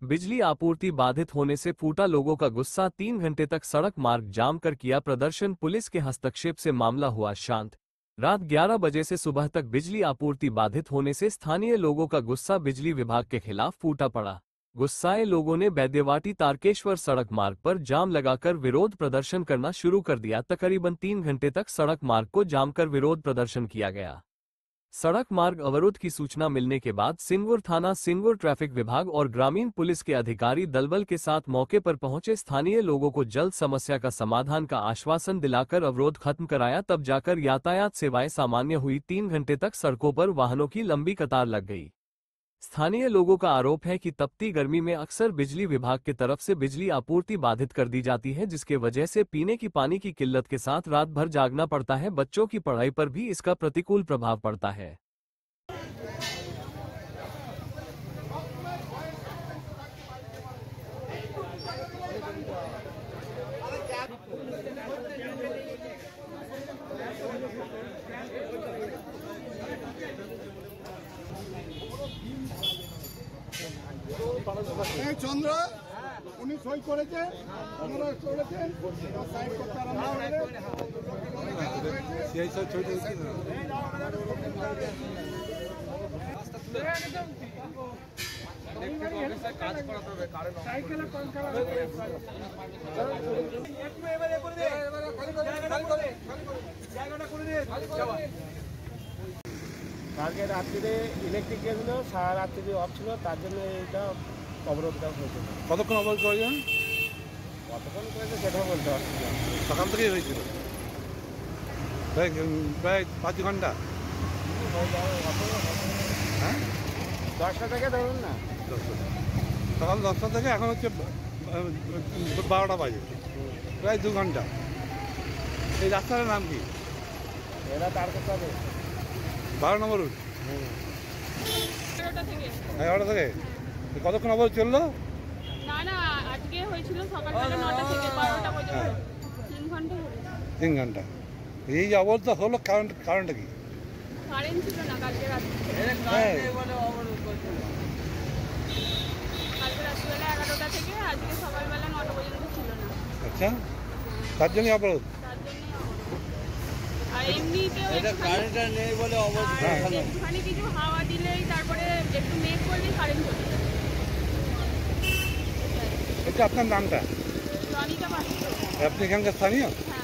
बिजली आपूर्ति बाधित होने से फूटा लोगों का गुस्सा, 3 घंटे तक सड़क मार्ग जाम कर किया प्रदर्शन, पुलिस के हस्तक्षेप से मामला हुआ शांत। रात 11 बजे से सुबह तक बिजली आपूर्ति बाधित होने से स्थानीय लोगों का गुस्सा बिजली विभाग के खिलाफ फूटा पड़ा। गुस्साए लोगों ने बैद्यवाटी तारकेश्वर सड़क मार्ग पर जाम लगाकर विरोध प्रदर्शन करना शुरू कर दिया। तकरीबन 3 घंटे तक सड़क मार्ग को जाम कर विरोध प्रदर्शन किया गया। सड़क मार्ग अवरुद्ध की सूचना मिलने के बाद सिंगुर थाना, सिंगुर ट्रैफिक विभाग और ग्रामीण पुलिस के अधिकारी दलबल के साथ मौके पर पहुंचे। स्थानीय लोगों को जल्द समस्या का समाधान का आश्वासन दिलाकर अवरोध खत्म कराया, तब जाकर यातायात सेवाएं सामान्य हुई। 3 घंटे तक सड़कों पर वाहनों की लंबी कतार लग गई। स्थानीय लोगों का आरोप है कि तपती गर्मी में अक्सर बिजली विभाग की तरफ से बिजली आपूर्ति बाधित कर दी जाती है, जिसके वजह से पीने की पानी की किल्लत के साथ रात भर जागना पड़ता है। बच्चों की पढ़ाई पर भी इसका प्रतिकूल प्रभाव पड़ता है। চন্দ্র উনি সই করেছেন, আমরা করেছেন সাইড করতে আরম্ভ সেই সব ছবি কাজ করাতে হবে, কারণ সাইকেলে কোন খারাপ হয়ে গেছে একটু এবারে করে দে, এবারে খালি করে জায়গাটা করে দে, খালি করে দে। কালকে রাত্রিতে ইলেকট্রিক গেছিল, সারা রাত্রি অফ ছিল, তার জন্য এটা অবরোধটা হয়েছিল। কতক্ষণ অবরোধ করেছেন? কতক্ষণ করেছে সেটাও বলতে পারছি না। সকাল থেকেই হয়েছিল প্রায় 5 ঘন্টা। হ্যাঁ 10টা থেকে ধরুন না, সকাল 10টা থেকে এখন হচ্ছে 12টা বাজে, প্রায় 2 ঘন্টা। এই রাস্তাটার নাম কি? এরা তার কথা 12 নম্বর রুট। 11টা থেকে কতক্ষণ অবরোধ চললো? না না, আজকে হয়েছিল সকালবেলা 9টা থেকে 12টা পর্যন্ত, 3 ঘন্টা হলো। 3 ঘন্টা। এই যে অবরোধ হলো কারণটা কি? কারেন্ট ছিল না কালকে রাতে। কালকে রাত্রিবেলা 11টা থেকে আজকে সকালবেলা 9টা পর্যন্ত ছিল না। আচ্ছা, তার জন্যই অবরোধ? তার জন্যই অবরোধ। আর এমনিতেও কারেন্টটা নেই বলে অবরোধ। একটুখানি কিছু হাওয়া দিলেই, তারপরে একটু মেঘ করলেই কারেন্ট চলে যায়। এটা আপনার নামটা? রনিতা পাত্র। আপনি এখানকার স্থানীয়? হ্যাঁ।